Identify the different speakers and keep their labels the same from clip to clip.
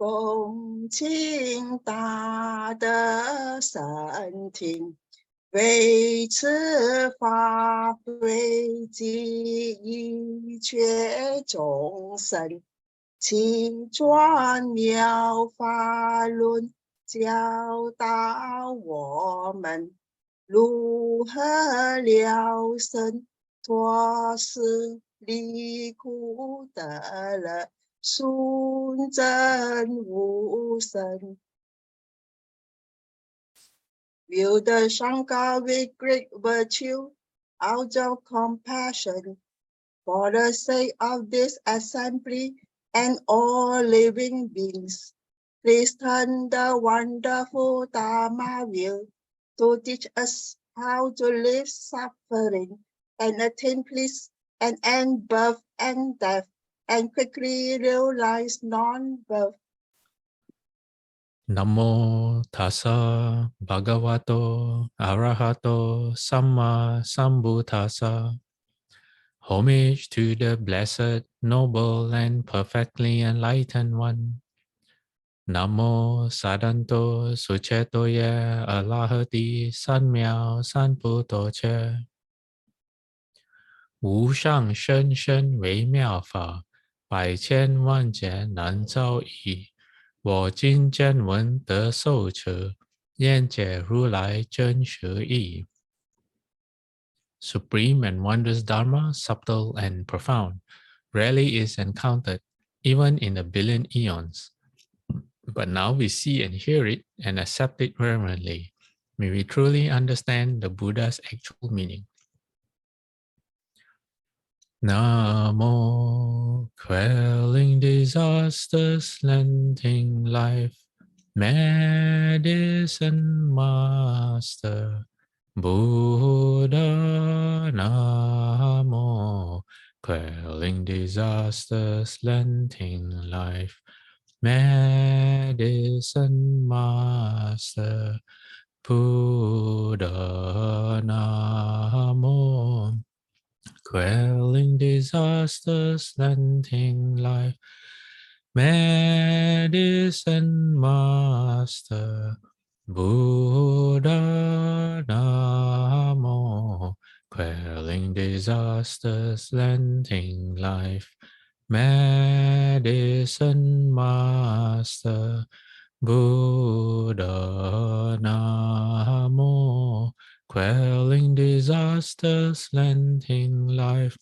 Speaker 1: 恭敬大德圣听，为此法会集一切众生，其转妙法论教导我们如何了生脱死离苦得乐，顺真无生。View the Shankar with great virtue, out of compassion, for the sake of this assembly and all living beings. Please turn the wonderful Dharma wheel to teach us how to live suffering and attain peace and end birth and death and quickly realize non-birth.
Speaker 2: Namo tassa bhagavato arahato samma sambuddhassa. Homage to the blessed, noble, and perfectly enlightened one. Namo sadanto suchetoye alahati sanmiao sanputo che. 无上甚深微妙法，百千万劫难遭遇。我今见闻得受持，愿解如来真实义。Supreme and wondrous Dharma, subtle and profound, rarely is encountered, even in a billion eons. But now we see and hear it and accept it reverently. May we truly understand the Buddha's actual meaning. Namo, quelling disasters, lending life, medicine master, Buddha. Namo, quelling disasters, lending life, medicine master, Buddha. Namo, quelling disasters, lending life, medicine master, Buddha. Namo, quelling disasters, lending life, medicine master, Buddha. Namo, quelling disasters, lending life,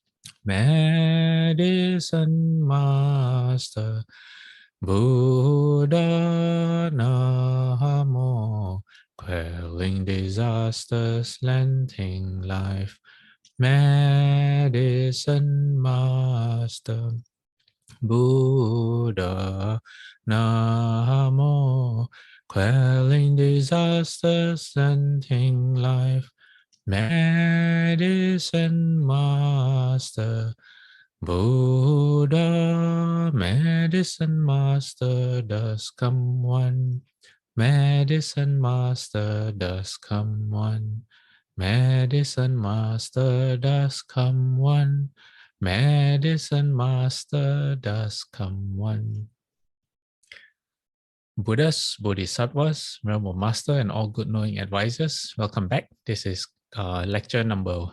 Speaker 2: medicine master, Buddha. Namo, quelling disasters, lending life, medicine master, Buddha. Namo, quelling disasters, lending life, medicine master, Buddha. Medicine master does come one, medicine master does come one, medicine master does come one, medicine master does come one. Buddhas, Bodhisattvas, Realm of Master, and all good knowing advisors, welcome back. This is lecture number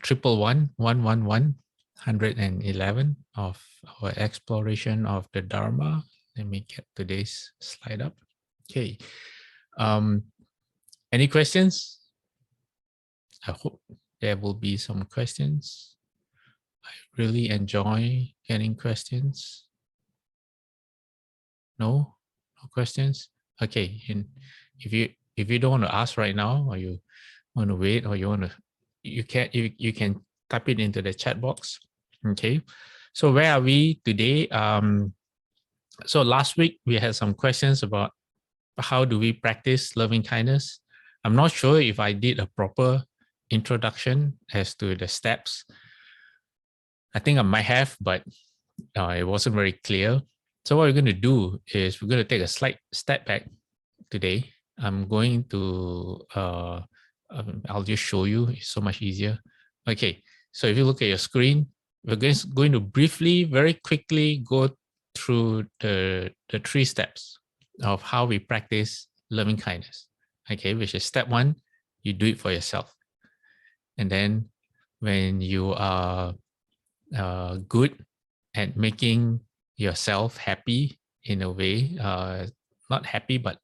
Speaker 2: 111 of our exploration of the Dharma. Let me get today's slide up. Okay. Any questions? I hope there will be some questions. I really enjoy getting questions. No? No questions? Okay. And if you don't want to ask right now, or you want to wait, or you can type it into the chat box. Okay. So where are we today? So last week we had some questions about how do we practice loving kindness. I'm not sure if I did a proper introduction as to the steps. I think I might have, but it wasn't very clear. So what we're going to do is we're going to take a slight step back today. I'm going to, I'll just show you, it's so much easier. Okay, so if you look at your screen, we're going to briefly, very quickly go through the 3 steps of how we practice loving kindness. Okay, which is step 1, you do it for yourself. And then when you are good at making yourself happy in a way, not happy, but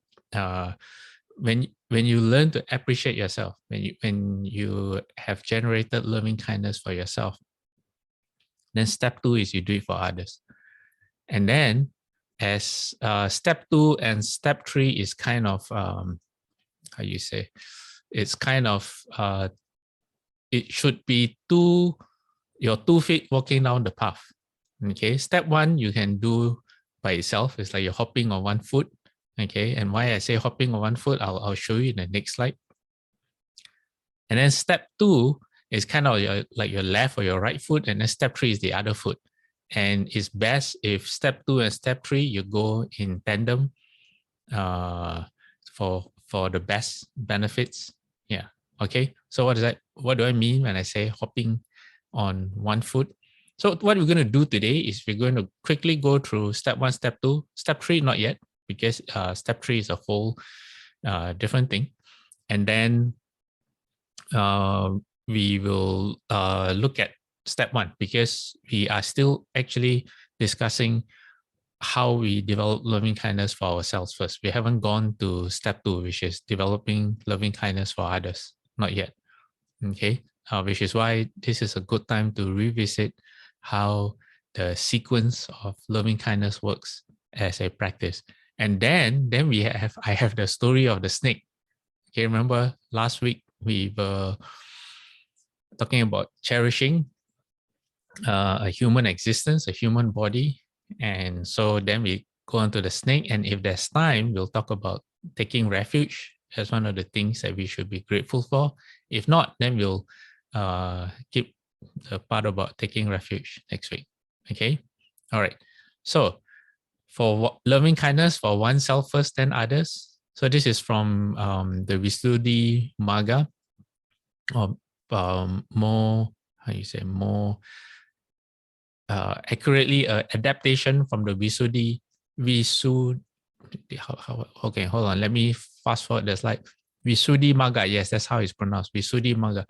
Speaker 2: when you learn to appreciate yourself, when you have generated loving kindness for yourself, then step 2 is you do it for others. And then as step 2 and step 3 is kind of how you say, it's kind of it should be your 2 feet walking down the path. Okay, step 1 you can do by itself. It's like you're hopping on 1 foot. Okay, and why I say hopping on 1 foot, I'll show you in the next slide. And then step 2 is kind of like your left or your right foot, and then step 3 is the other foot. And it's best if step 2 and step 3 you go in tandem for the best benefits. Yeah. Okay. So what do I mean when I say hopping on 1 foot? So what we're going to do today is we're going to quickly go through step 1, step 2, step 3 not yet, because step 3 is a whole different thing. And then we will look at step 1, because we are still actually discussing how we develop loving kindness for ourselves first. We haven't gone to step 2, which is developing loving kindness for others, not yet. Okay, which is why this is a good time to revisit how the sequence of loving kindness works as a practice. And then I have the story of the snake. Okay, remember last week we were talking about cherishing a human existence, a human body. And so then we go on to the snake. And if there's time, we'll talk about taking refuge as one of the things that we should be grateful for. If not, then we'll keep the part about taking refuge next week. Okay. All right. So for loving kindness for oneself first, then others. So this is from the Visuddhi Magga, or more, how you say, more accurately, adaptation from the Visuddhi. Okay, hold on. Let me fast forward the slide. Visuddhi Magga, yes, that's how it's pronounced. Visuddhi Magga.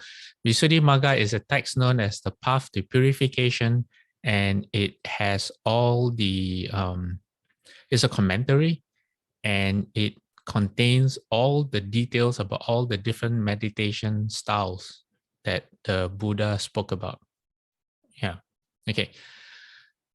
Speaker 2: Visuddhi Magga is a text known as the Path to Purification, and it has all the it's a commentary, and it contains all the details about all the different meditation styles that the Buddha spoke about. Yeah. Okay.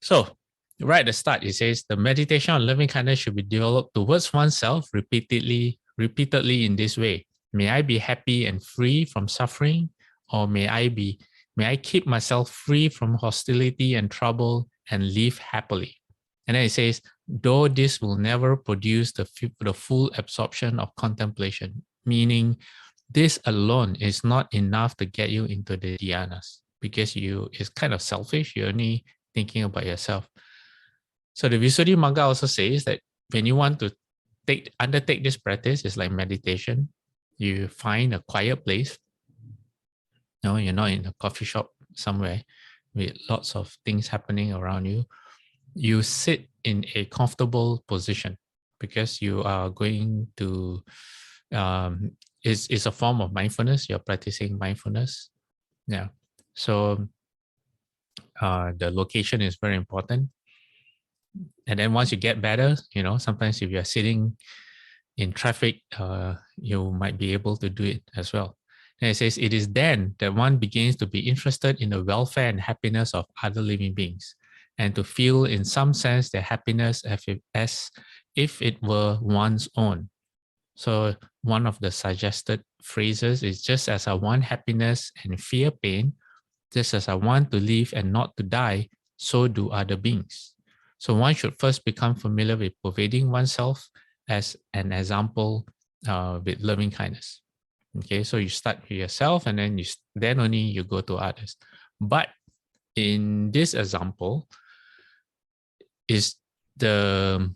Speaker 2: So right at the start, it says the meditation on loving kindness should be developed towards oneself repeatedly in this way. May I be happy and free from suffering, or may I keep myself free from hostility and trouble and live happily. And then it says, though this will never produce the full absorption of contemplation, meaning this alone is not enough to get you into the dhyanas, because it's kind of selfish. You're only thinking about yourself. So the Visuddhi Magga also says that when you want to undertake this practice, it's like meditation. You find a quiet place. No, you're not in a coffee shop somewhere with lots of things happening around you. You sit in a comfortable position, because you are going to it's a form of mindfulness. You're practicing mindfulness. Yeah. So the location is very important. And then once you get better, sometimes if you're sitting in traffic, you might be able to do it as well. And it says, it is then that one begins to be interested in the welfare and happiness of other living beings, and to feel in some sense their happiness as if it were one's own. So one of the suggested phrases is, just as I want happiness and fear pain, just as I want to live and not to die, so do other beings. So one should first become familiar with pervading oneself as an example with loving kindness. Okay, so you start with yourself, and then only you go to others. But in this example, is the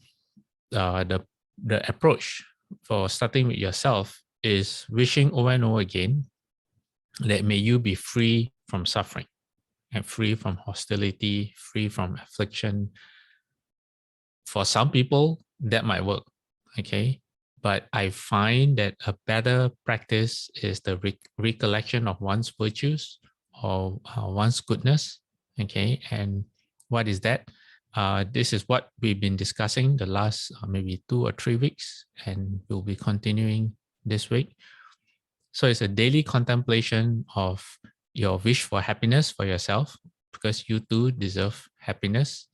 Speaker 2: approach for starting with yourself is wishing over and over again that may you be free from suffering and free from hostility, free from affliction, For some people, that might work, okay? But I find that a better practice is the recollection of one's virtues or one's goodness, okay? And what is that? This is what we've been discussing the last maybe 2 or 3 weeks, and we'll be continuing this week. So it's a daily contemplation of your wish for happiness for yourself, because you too deserve happiness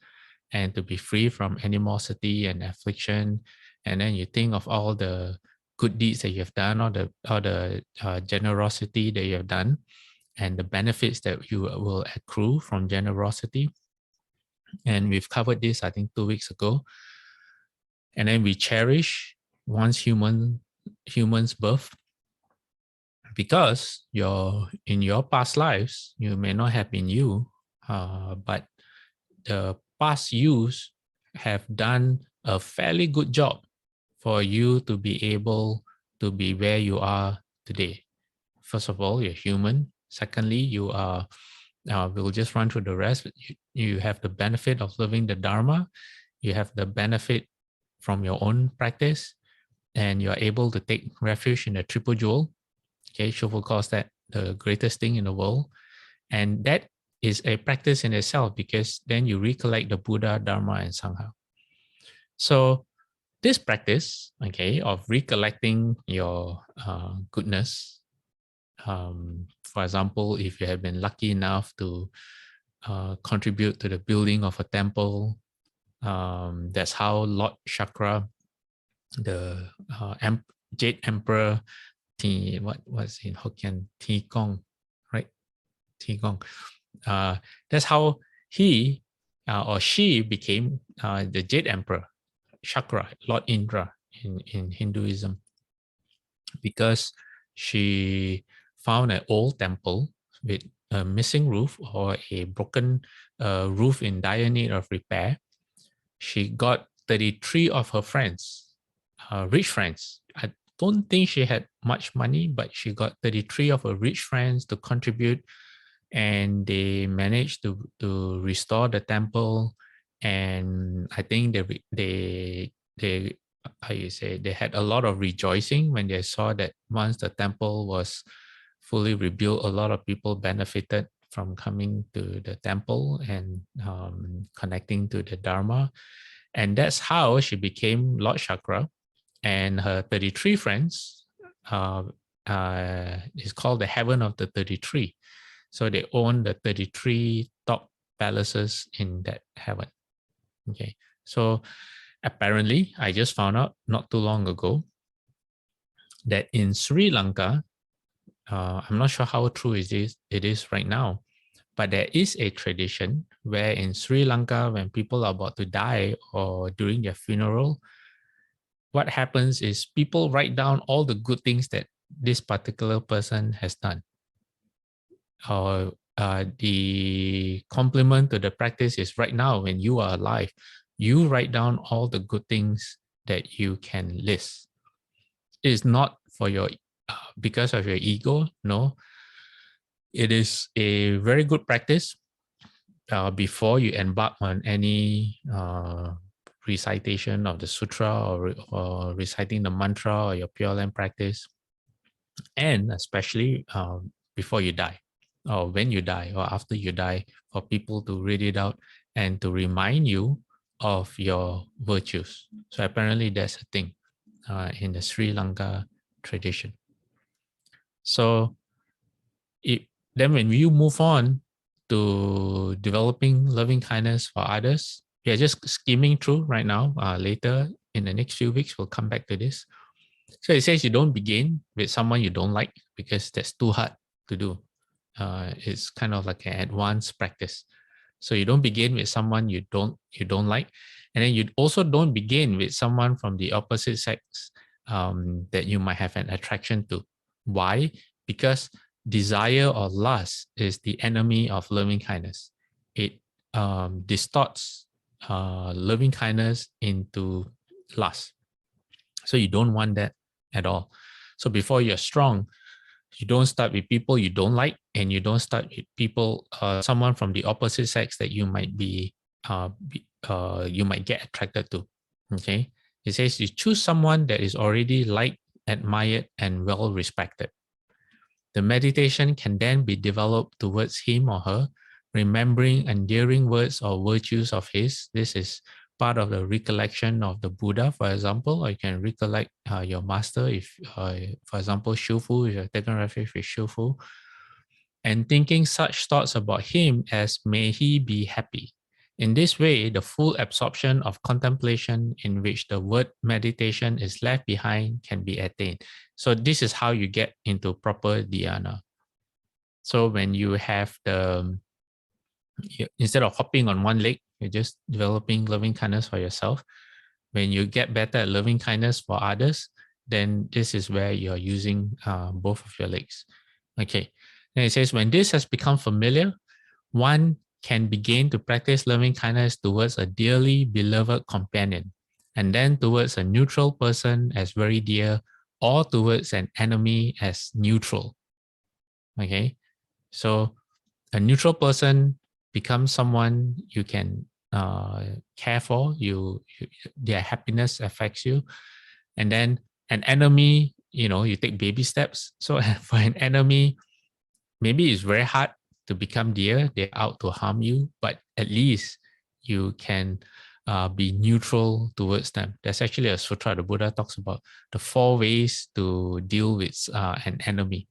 Speaker 2: and to be free from animosity and affliction. And then you think of all the good deeds that you have done, all the generosity that you have done, and the benefits that you will accrue from generosity. And we've covered this, I think, 2 weeks ago. And then we cherish one's human's birth, because in your past lives, you may not have been you, but the past yous have done a fairly good job for you to be able to be where you are today. First of all, you're human. Secondly, you are, we'll just run through the rest. You have the benefit of living the Dharma. You have the benefit from your own practice, and you're able to take refuge in the Triple Jewel. Okay, Shofu calls that the greatest thing in the world. And that is a practice in itself, because then you recollect the Buddha, Dharma, and Sangha. So this practice, okay, of recollecting your goodness, for example, if you have been lucky enough to contribute to the building of a temple, that's how Lord Chakra, the Jade Emperor, what was in Hokkien, Ti Gong, right? Ti Gong. That's how he or she became the Jade Emperor, Chakra, Lord Indra in Hinduism, because she found an old temple with a missing roof or a broken roof in dire need of repair. She got 33 of her friends, rich friends. I don't think she had much money, but she got 33 of her rich friends to contribute, and they managed to restore the temple. And I think they how you say, they had a lot of rejoicing when they saw that once the temple was fully rebuilt, a lot of people benefited from coming to the temple and connecting to the Dharma. And that's how she became Lord Chakra. And her 33 friends is called the Heaven of the 33. So they own the 33 top palaces in that heaven. Okay. So apparently, I just found out not too long ago that in Sri Lanka, I'm not sure how true it is right now, but there is a tradition where in Sri Lanka, when people are about to die or during their funeral, what happens is people write down all the good things that this particular person has done. Or the complement to the practice is right now when you are alive, you write down all the good things that you can list. It is not for your because of your ego. No, it is a very good practice before you embark on any recitation of the sutra or reciting the mantra or your Pure Land practice, and especially before you die, or when you die, or after you die, for people to read it out and to remind you of your virtues. So apparently that's a thing in the Sri Lanka tradition. So then when you move on to developing loving kindness for others, we are just skimming through right now. Later in the next few weeks, we'll come back to this. So it says you don't begin with someone you don't like, because that's too hard to do. It's kind of like an advanced practice. So you don't begin with someone you don't like, and then you also don't begin with someone from the opposite sex that you might have an attraction to. Why? Because desire or lust is the enemy of loving kindness. It distorts loving kindness into lust. So you don't want that at all. So before you're strong, you don't start with people you don't like, and you don't start with people, someone from the opposite sex that you might be you might get attracted to. Okay, it says you choose someone that is already liked, admired, and well respected. The meditation can then be developed towards him or her, remembering endearing words or virtues of his. This is part of the recollection of the Buddha, for example, or you can recollect your master, if, for example, Shufu, if you're taking refuge with Shufu, and thinking such thoughts about him as may he be happy. In this way, the full absorption of contemplation in which the word meditation is left behind can be attained. So this is how you get into proper dhyana. So when you have instead of hopping on one leg, you're just developing loving kindness for yourself. When you get better at loving kindness for others, then this is where you're using both of your legs. Okay. Then it says, when this has become familiar, one can begin to practice loving kindness towards a dearly beloved companion, and then towards a neutral person as very dear, or towards an enemy as neutral. Okay. So a neutral person becomes someone you can care for, their happiness affects you. And then an enemy, you take baby steps. So for an enemy, maybe it's very hard to become dear, they're out to harm you, but at least you can be neutral towards them. There's actually a sutra, the Buddha talks about the 4 ways to deal with an enemy.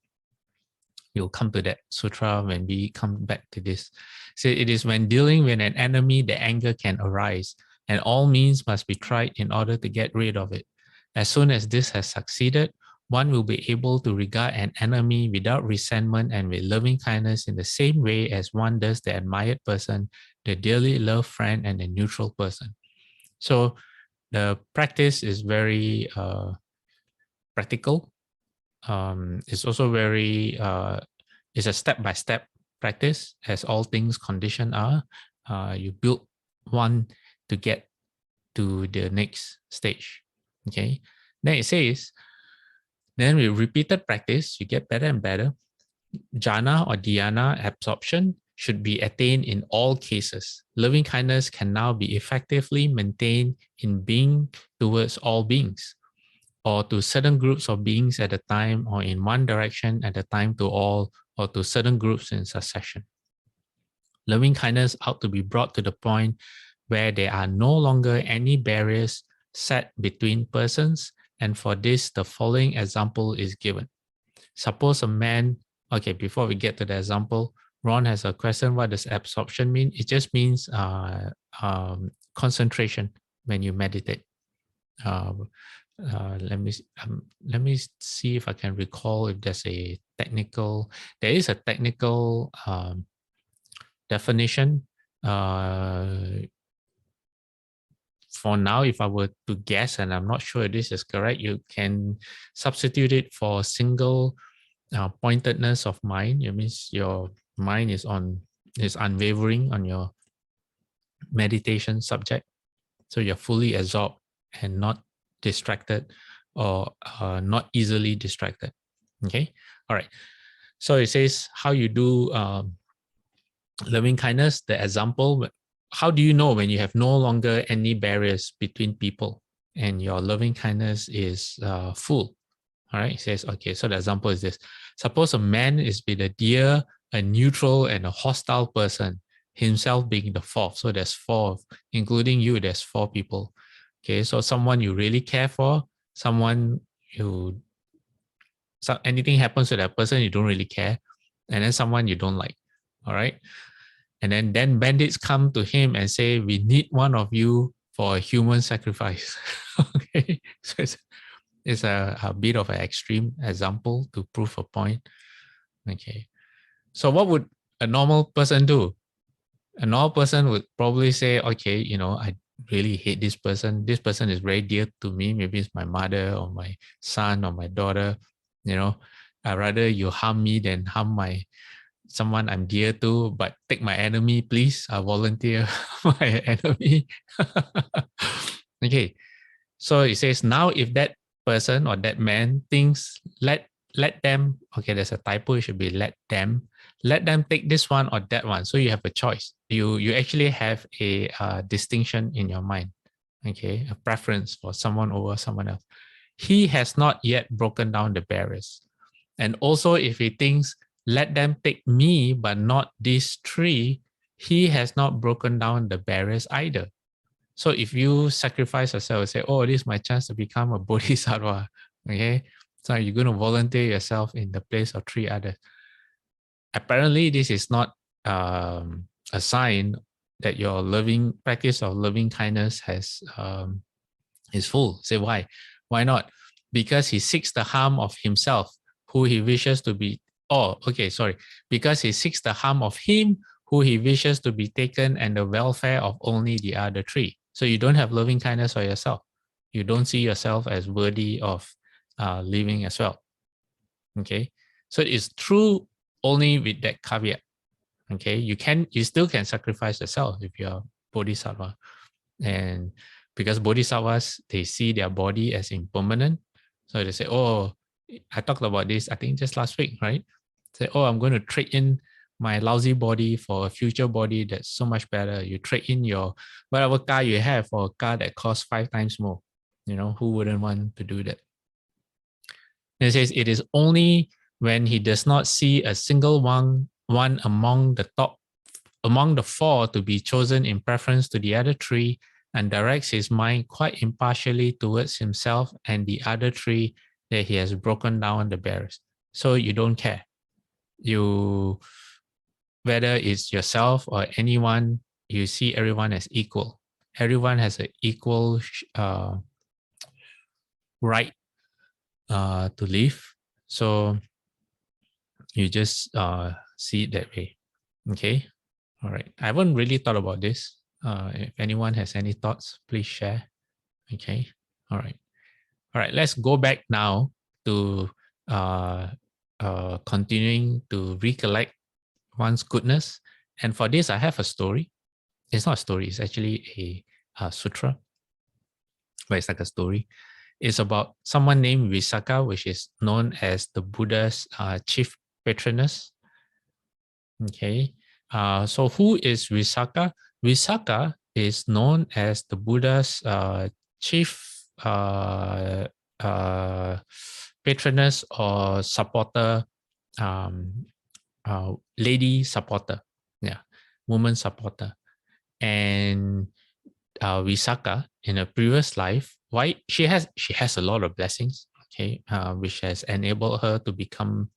Speaker 2: We'll come to that sutra when we come back to this. So it is when dealing with an enemy, the anger can arise, and all means must be tried in order to get rid of it. As soon as this has succeeded, one will be able to regard an enemy without resentment and with loving kindness in the same way as one does the admired person, the dearly loved friend, and the neutral person. So the practice is very practical. It's also very, it's a step-by-step practice, as all things conditioned are. You build one to get to the next stage. Okay. Then it says, then with repeated practice, you get better and better. Jhana or dhyana absorption should be attained in all cases. Loving kindness can now be effectively maintained in being towards all beings, or to certain groups of beings at a time, or in one direction at a time to all, or to certain groups in succession. Loving kindness ought to be brought to the point where there are no longer any barriers set between persons, and for this, the following example is given. Suppose a man, okay, before we get to the example, Ron has a question. What does absorption mean? It just means concentration when you meditate. Let me see if I can recall if there's a technical. There is a technical definition. For now, if I were to guess, and I'm not sure if this is correct, you can substitute it for single pointedness of mind. It means your mind is unwavering on your meditation subject, so you're fully absorbed and not distracted, or not easily distracted. Okay. All right. So it says how you do loving kindness. The example, how do you know when you have no longer any barriers between people and your loving kindness is full? All right. It says, okay, so the example is this. Suppose a man is with a dear, a neutral, and a hostile person, himself being the 4th. So there's 4, including you, there's 4 people. Okay, so someone you really care for, someone anything happens to that person, you don't really care, and then someone you don't like. All right. And then bandits come to him and say, we need one of you for a human sacrifice. Okay, so it's a bit of an extreme example to prove a point. Okay, so what would a normal person do? A normal person would probably say, okay, I really hate this person. This person is very dear to me. Maybe it's my mother or my son or my daughter. I'd rather you harm me than harm someone I'm dear to, but take my enemy, please. I volunteer my enemy. Okay. So it says, now if that person or that man thinks, let them, okay, there's a typo, it should be let them take this one or that one. So you have a choice. you actually have a distinction in your mind, okay, a preference for someone over someone else. He has not yet broken down the barriers. And also, if he thinks, let them take me, but not this tree, he has not broken down the barriers either. So if you sacrifice yourself and say, oh, this is my chance to become a bodhisattva, okay? So you're going to volunteer yourself in the place of 3 others. Apparently, this is not a sign that your loving practice of loving kindness is full. Say why? Why not? Because he seeks the harm of himself, who he wishes to be. Oh, okay, sorry. Because he seeks the harm of him, who he wishes to be taken, and the welfare of only the other 3. So you don't have loving kindness for yourself. You don't see yourself as worthy of living as well. Okay, so it's true only with that caveat. Okay, you still can sacrifice yourself if you're bodhisattva, and because bodhisattvas, they see their body as impermanent, so they say, oh, I talked about this I think just last week, right? Say, oh, I'm going to trade in my lousy body for a future body that's so much better. You trade in your whatever car you have for a car that costs 5 times more. Who wouldn't want to do that? And it says it is only when he does not see a single one among the 4 to be chosen in preference to the other 3, and directs his mind quite impartially towards himself and the other 3, that he has broken down the barriers. So you don't care. Whether it's yourself or anyone, you see everyone as equal. Everyone has an equal right to live. So you just see it that way. Okay. All right. I haven't really thought about this. If anyone has any thoughts, please share. Okay. All right. All right. Let's go back now to continuing to recollect one's goodness. And for this, I have a story. It's not a story. It's actually a sutra, but it's like a story. It's about someone named Visakha, which is known as the Buddha's chief patroness. Okay. So who is Visakha? Visakha is known as the Buddha's chief patroness or supporter, lady supporter, yeah, woman supporter. And Visakha in a previous life, why she has a lot of blessings, okay, which has enabled her to become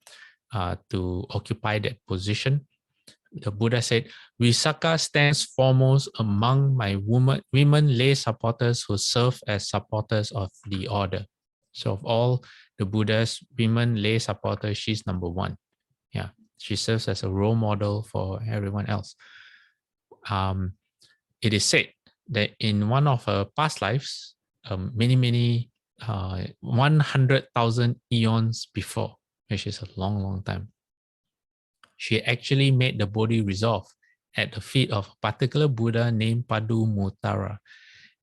Speaker 2: to occupy that position. The Buddha said, Visakha stands foremost among my women lay supporters who serve as supporters of the order. So of all the Buddha's women lay supporters, she's number 1. Yeah, she serves as a role model for everyone else. It is said that in one of her past lives, many 100,000 eons before, which is a long time, she actually made the Bodhi resolve at the feet of a particular Buddha named Padumuttara.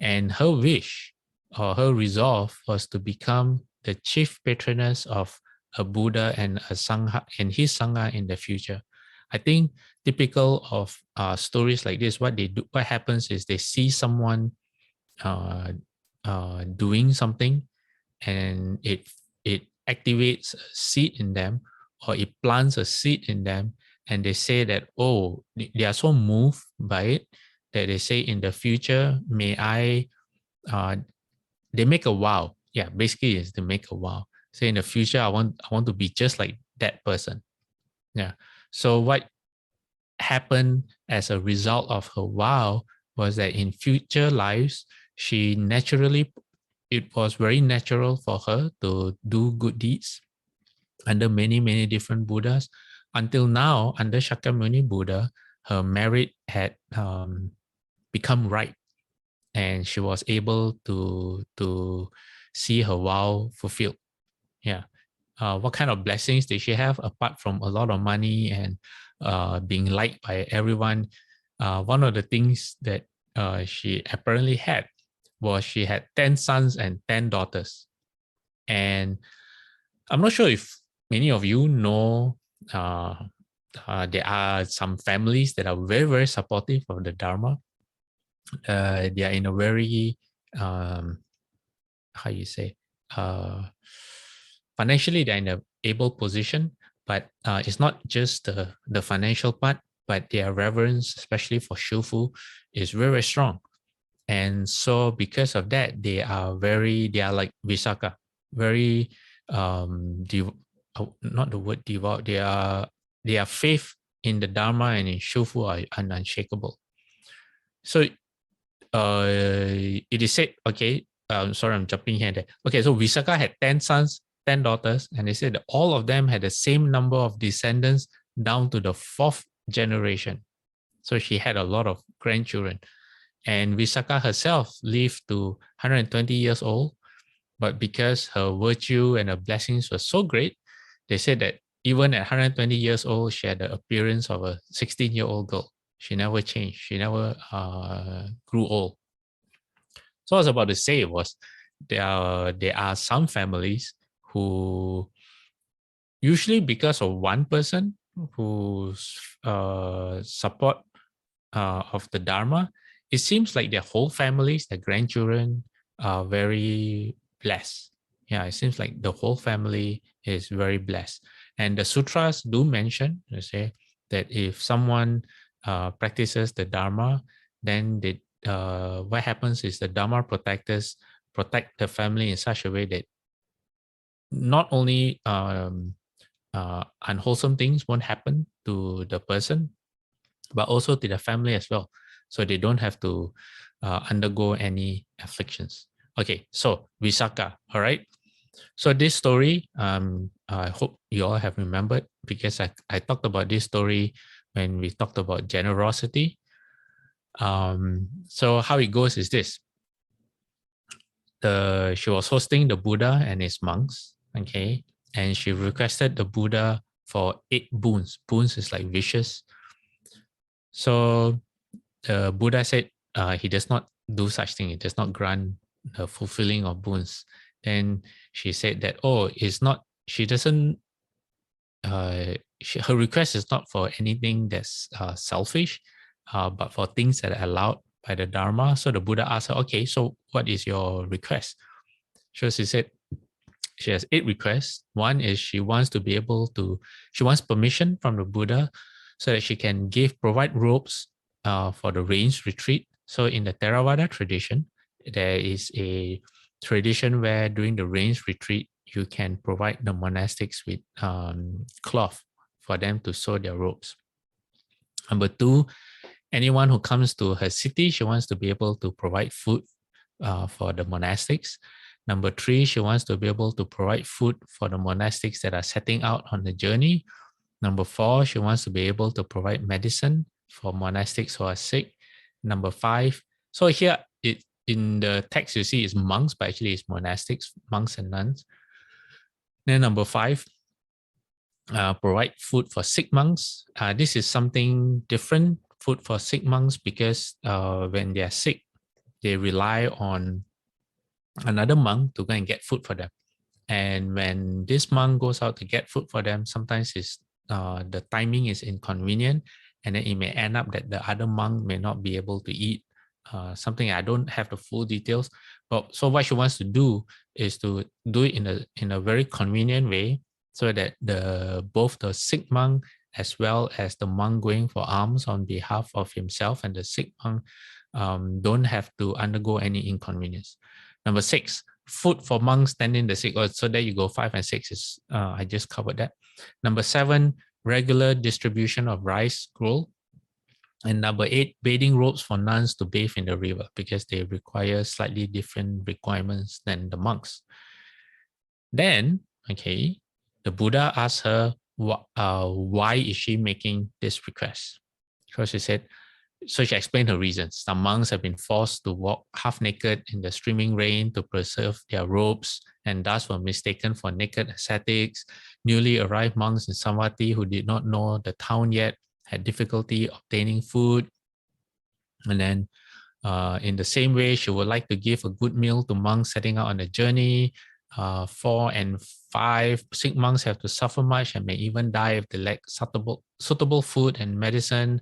Speaker 2: And her wish or her resolve was to become the chief patroness of a Buddha and a Sangha and his Sangha in the future. I think typical of stories like this, what happens is they see someone doing something, and it activates a seed in them, or it plants a seed in them, and they say that, oh, they are so moved by it that they say, in the future, may I, they make a vow. Yeah, basically is to make a vow. Say, in the future, I want to be just like that person. Yeah. So what happened as a result of her vow was that in future lives, it was very natural for her to do good deeds under many different Buddhas. Until now, under Shakyamuni Buddha, her merit had become ripe, and she was able to see her vow fulfilled. Yeah. What kind of blessings did she have apart from a lot of money and being liked by everyone? One of the things that she apparently had was she had 10 sons and 10 daughters. And I'm not sure if many of you know there are some families that are very, very supportive of the Dharma. They are in a very, how you say, financially they're in a able position, but it's not just the financial part, but their reverence, especially for Shufu, is very, very strong. And so because of that, they are like Visakha, very, not the word devout, their faith in the Dharma and in Shufu are unshakable. So it is said, okay, sorry, I'm jumping here and there. Okay, so Visakha had 10 sons, 10 daughters, and they said that all of them had the same number of descendants down to the 4th generation. So she had a lot of grandchildren. And Visakha herself lived to 120 years old, but because her virtue and her blessings were so great, they said that even at 120 years old, she had the appearance of a 16-year-old girl. She never changed. She never grew old. So I was about to say was there are some families who usually because of one person who's support of the Dharma, it seems like their whole families, their grandchildren are very blessed. Yeah, it seems like the whole family is very blessed. And the sutras do mention, they say, that if someone practices the Dharma, then what happens is the Dharma protectors protect the family in such a way that not only unwholesome things won't happen to the person, but also to the family as well. So they don't have to undergo any afflictions. Okay, so Visakha, all right. So this story, I hope you all have remembered because I talked about this story when we talked about generosity. So how it goes is this. She was hosting the Buddha and his monks, okay, and she requested the Buddha for 8 boons. Boons is like wishes. So the Buddha said he does not do such thing. He does not grant the fulfilling of boons. Then she said that, it's not, she doesn't, her request is not for anything that's selfish, but for things that are allowed by the Dharma. So the Buddha asked her, okay, so what is your request? So she said, she has 8 requests. One is she wants permission from the Buddha so that she can provide robes for the rains retreat. So in the Theravada tradition, there is a tradition where during the rains retreat, you can provide the monastics with cloth for them to sew their robes. Number 2, anyone who comes to her city, she wants to be able to provide food for the monastics. Number 3, she wants to be able to provide food for the monastics that are setting out on the journey. Number 4, she wants to be able to provide medicine for monastics who are sick. Number 5, so here in the text you see is monks, but actually it's monastics, monks and nuns. Then number 5, provide food for sick monks. This is something different, food for sick monks, because when they are sick, they rely on another monk to go and get food for them. And when this monk goes out to get food for them, sometimes the timing is inconvenient, and then it may end up that the other monk may not be able to eat something. I don't have the full details, but so what she wants to do is to do it in a very convenient way, so that both the sick monk as well as the monk going for alms on behalf of himself and the sick monk don't have to undergo any inconvenience. Number 6, food for monks tending the sick. So there you go, 5 and 6 is, I just covered that. Number 7, regular distribution of rice gruel. And number 8, bathing robes for nuns to bathe in the river, because they require slightly different requirements than the monks. Then, okay, the Buddha asked her, why is she making this request? So she said, so she explained her reasons. Some monks have been forced to walk half naked in the streaming rain to preserve their robes, and thus were mistaken for naked ascetics. Newly arrived monks in Savatthi who did not know the town yet had difficulty obtaining food. And then in the same way, she would like to give a good meal to monks setting out on a journey. 4 and 5 sick monks have to suffer much and may even die if they lack suitable food and medicine.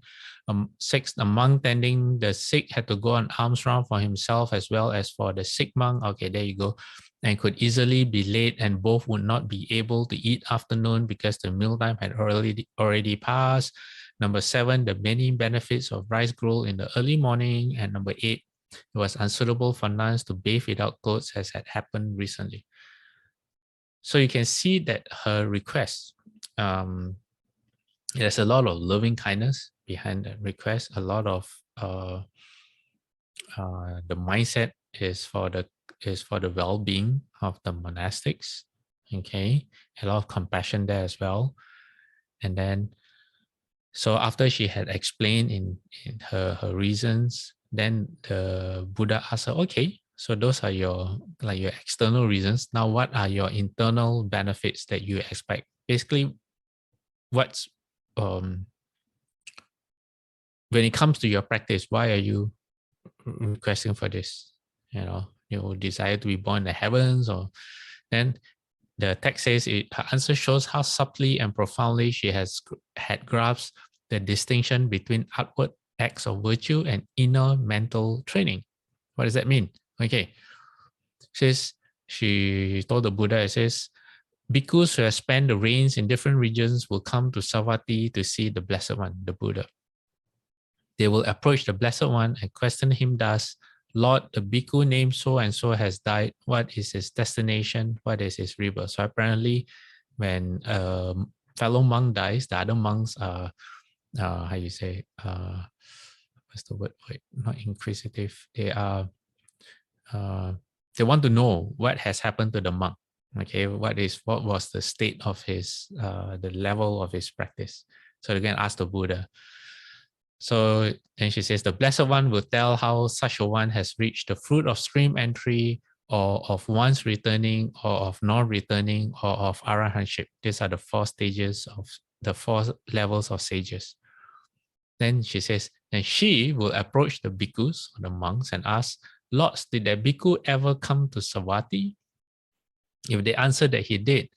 Speaker 2: 6, the monk tending the sick had to go on alms round for himself as well as for the sick monk. Okay, there you go. And could easily be late, and both would not be able to eat afternoon because the mealtime had already passed. Number 7, the many benefits of rice gruel in the early morning. And number 8, it was unsuitable for nuns to bathe without clothes as had happened recently. So you can see that her request, there's a lot of loving kindness behind that request. A lot of the mindset is for the well-being of the monastics. Okay, a lot of compassion there as well. And then, so after she had explained in her reasons, then the Buddha asked her, okay, so those are your external reasons. Now, what are your internal benefits that you expect? Basically, what's when it comes to your practice, why are you requesting for this? You desire to be born in the heavens, or then the text says her answer shows how subtly and profoundly she had grasped the distinction between outward acts of virtue and inner mental training. What does that mean? Okay, she told the Buddha, it says, bhikkhus who have spent the rains in different regions will come to Savatthi to see the Blessed One, the Buddha. They will approach the Blessed One and question him thus, Lord, the bhikkhu named so-and-so has died. What is his destination? What is his rebirth? So apparently, when a fellow monk dies, the other monks are, how you say, what's the word? Wait, not inquisitive. They are, they want to know what has happened to the monk. Okay, what was the state of his, the level of his practice? So they can ask the Buddha. So then she says, the Blessed One will tell how such a one has reached the fruit of stream entry, or of once returning, or of non-returning, or of arahantship. These are the 4 stages of the 4 levels of sages. Then she says, then she will approach the bhikkhus, or the monks, and ask, Lords, did that bhikkhu ever come to Savatthi? If they answer that he did,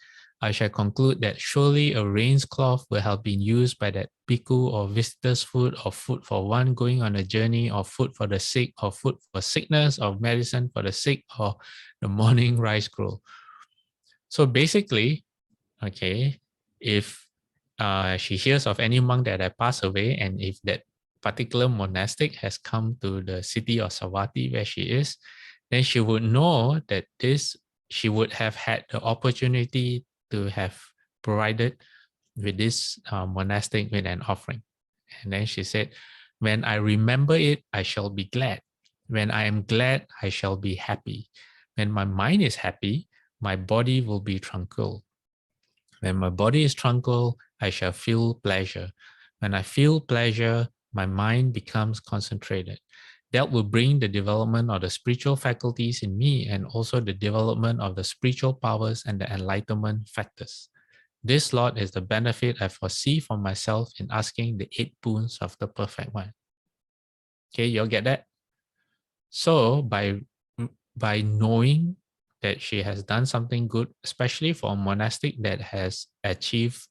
Speaker 2: I shall conclude that surely a rain's cloth will have been used by that bhikkhu, or visitor's food, or food for one going on a journey, or food for the sick, or food for sickness, or medicine for the sick, or the morning rice gruel. So basically, okay, if she hears of any monk that had passed away, and if that particular monastic has come to the city of Savatthi where she is, then she would know that she would have had the opportunity to have provided with this monastic with an offering. And then she said, when I remember it, I shall be glad. When I am glad, I shall be happy. When my mind is happy, my body will be tranquil. When my body is tranquil, I shall feel pleasure. When I feel pleasure, my mind becomes concentrated. That will bring the development of the spiritual faculties in me, and also the development of the spiritual powers and the enlightenment factors. This, Lord, is the benefit I foresee for myself in asking the 8 boons of the Perfect One. Okay, you all get that? So by knowing that she has done something good, especially for a monastic that has achieved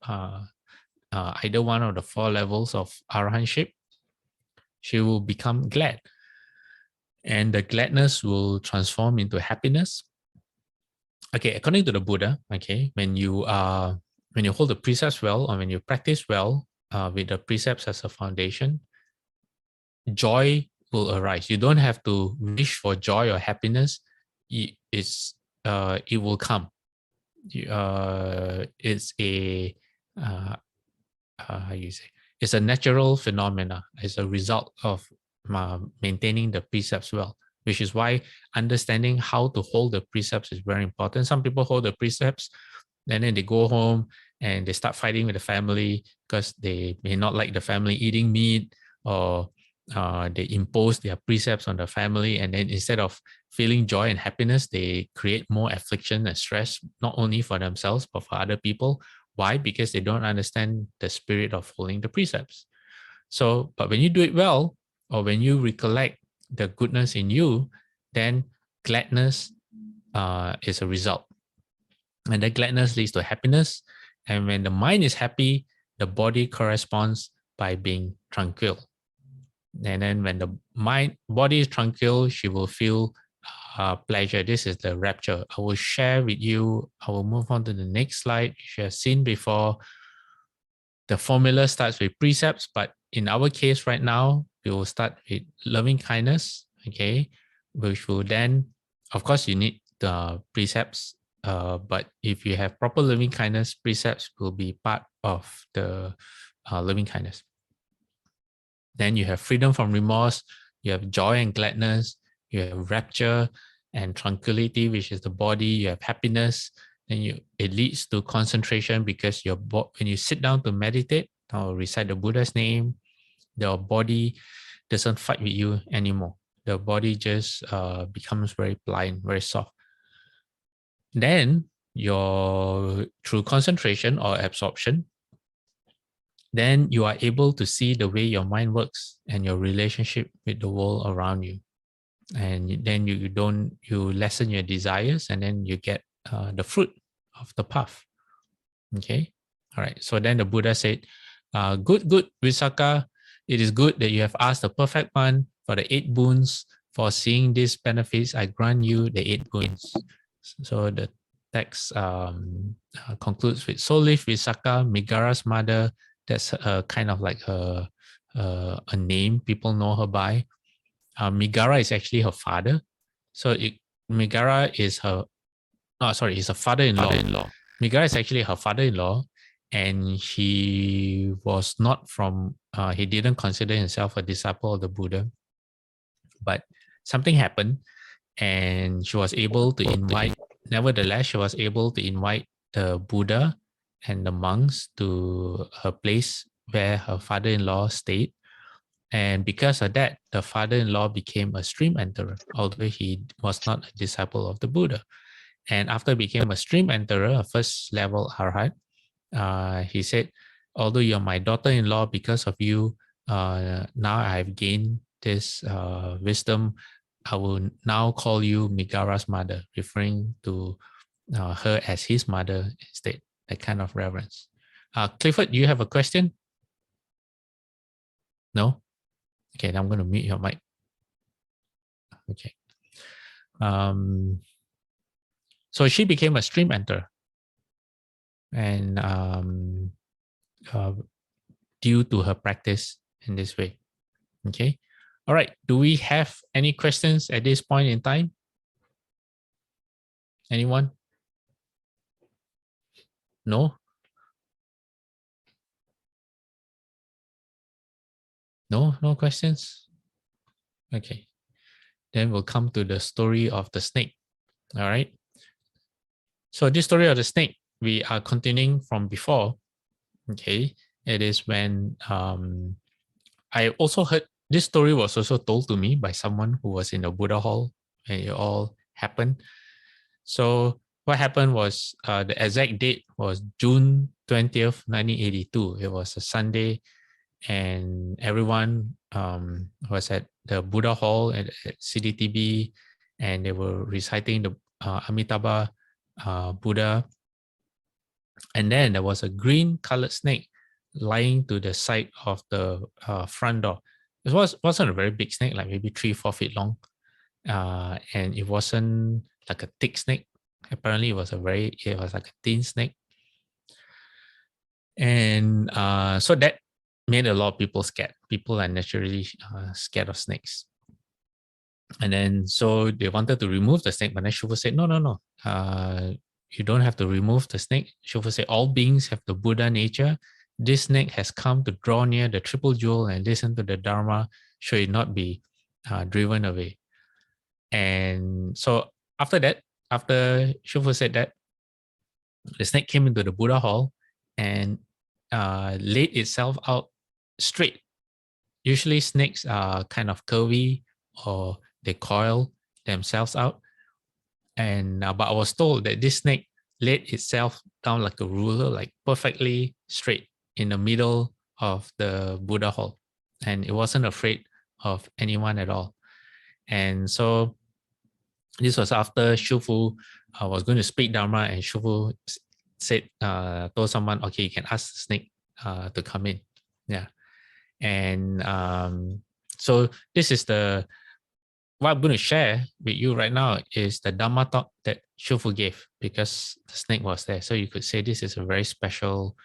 Speaker 2: either one of the 4 levels of arahantship, she will become glad. And the gladness will transform into happiness. Okay, according to the Buddha, okay, when you hold the precepts well, or when you practice well with the precepts as a foundation, joy will arise. You don't have to wish for joy or happiness. It will come. It's a how you say? It's a natural phenomena. It's a result of maintaining the precepts well, which is why understanding how to hold the precepts is very important. Some people hold the precepts, and then they go home and they start fighting with the family because they may not like the family eating meat, or they impose their precepts on the family, and then instead of feeling joy and happiness, they create more affliction and stress, not only for themselves, but for other people. Why? Because they don't understand the spirit of holding the precepts. So, but when you do it well, or when you recollect the goodness in you, then gladness is a result. And the gladness leads to happiness. And when the mind is happy, the body corresponds by being tranquil. And then when the body is tranquil, she will feel pleasure. This is the rapture. I will share with you. I will move on to the next slide. You have seen before. The formula starts with precepts, but in our case right now, we will start with loving kindness, okay, which will then, of course, you need the precepts, but if you have proper loving kindness, precepts will be part of the loving kindness. Then you have freedom from remorse, you have joy and gladness, you have rapture and tranquility, which is the body, you have happiness, then it leads to concentration because when you sit down to meditate or recite the Buddha's name, your body doesn't fight with you anymore. The body just becomes very blind, very soft. Then through concentration or absorption, then you are able to see the way your mind works and your relationship with the world around you. And then you lessen your desires, and then you get the fruit of the path. Okay. All right. So then the Buddha said, good, Visakha. It is good that you have asked the perfect one for the 8 boons. For seeing these benefits, I grant you the 8 boons. So the text concludes with, so live Visakha, Megara's mother. That's kind of like a name people know her by. Megara is actually her father. So Megara is her, is her father-in-law. Megara is actually her father-in-law, and he was not from, he didn't consider himself a disciple of the Buddha. But something happened, and she was able to invite the Buddha and the monks to her place where her father-in-law stayed. And because of that, the father-in-law became a stream enterer, although he was not a disciple of the Buddha. And after became a stream enterer, a first level arhat, he said, although you're my daughter-in-law, because of you, now I've gained this wisdom. I will now call you Megara's mother, referring to her as his mother instead, that kind of reverence. Clifford, do you have a question? No? Okay, I'm going to mute your mic. Okay. So she became a stream enterer. And due to her practice in this way. Okay. All right. Do we have any questions at this point in time? Anyone? No? No questions? Okay. Then we'll come to the story of the snake. All right. So this story of the snake, we are continuing from before. Okay. It is when I also heard this story was also told to me by someone who was in the Buddha hall when it all happened. So what happened was the exact date was June 20th, 1982. It was a Sunday, and everyone was at the Buddha hall at CDTB, and they were reciting the Amitabha Buddha. And then there was a green colored snake lying to the side of the front door. It wasn't a very big snake, like maybe 3-4 feet long. And it wasn't like a thick snake. Apparently it was like a thin snake. And so that made a lot of people scared. People are naturally scared of snakes. And then so they wanted to remove the snake, but then Shufu said, no. You don't have to remove the snake. Shufu said, all beings have the Buddha nature. This snake has come to draw near the triple jewel and listen to the Dharma, should it not be driven away. And so after Shufu said that, the snake came into the Buddha hall and laid itself out straight. Usually snakes are kind of curvy, or they coil themselves out. And but I was told that this snake laid itself down like a ruler, like perfectly straight in the middle of the Buddha hall. And it wasn't afraid of anyone at all. And so this was after Shufu was going to speak Dharma, and Shufu said, told someone, okay, you can ask the snake to come in. Yeah. And so this is what I'm going to share with you right now is the Dharma talk that Shufu gave, because the snake was there. So you could say this is a very special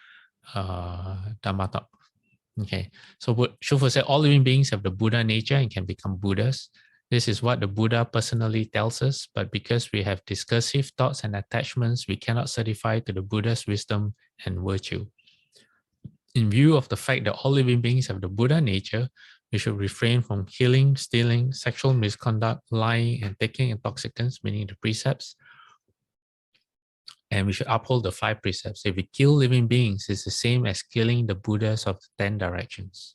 Speaker 2: Dharma talk. Okay, so Shufu said all living beings have the Buddha nature and can become Buddhas. This is what the Buddha personally tells us, but because we have discursive thoughts and attachments, we cannot certify to the Buddha's wisdom and virtue. In view of the fact that all living beings have the Buddha nature, we should refrain from killing, stealing, sexual misconduct, lying, and taking intoxicants, meaning the precepts. And we should uphold the 5 precepts. If we kill living beings, it's the same as killing the Buddhas of the 10 directions.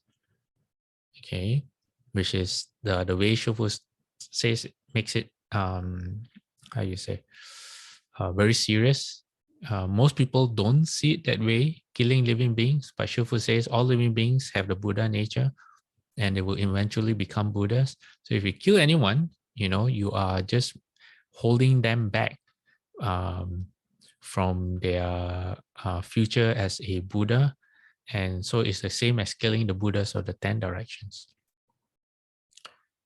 Speaker 2: Okay, which is the way Shufu says, makes it how you say, very serious. Most people don't see it that way, killing living beings, but Shufu says all living beings have the Buddha nature and they will eventually become Buddhas. So if you kill anyone, you are just holding them back from their future as a Buddha. And so it's the same as killing the Buddhas of the 10 directions.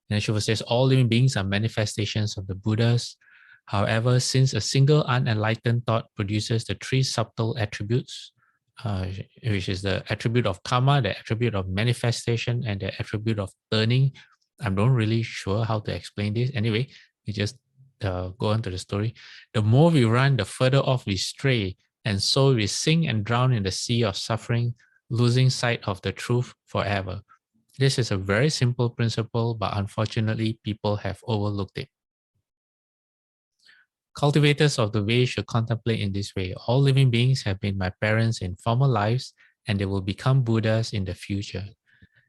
Speaker 2: And Shufu says all living beings are manifestations of the Buddhas. However, since a single unenlightened thought produces the 3 subtle attributes, which is the attribute of karma, the attribute of manifestation, and the attribute of turning, I'm not really sure how to explain this. Anyway, we just go on to the story. The more we run, the further off we stray, and so we sink and drown in the sea of suffering, losing sight of the truth forever. This is a very simple principle, but unfortunately, people have overlooked it. Cultivators of the way should contemplate in this way. All living beings have been my parents in former lives, and they will become Buddhas in the future.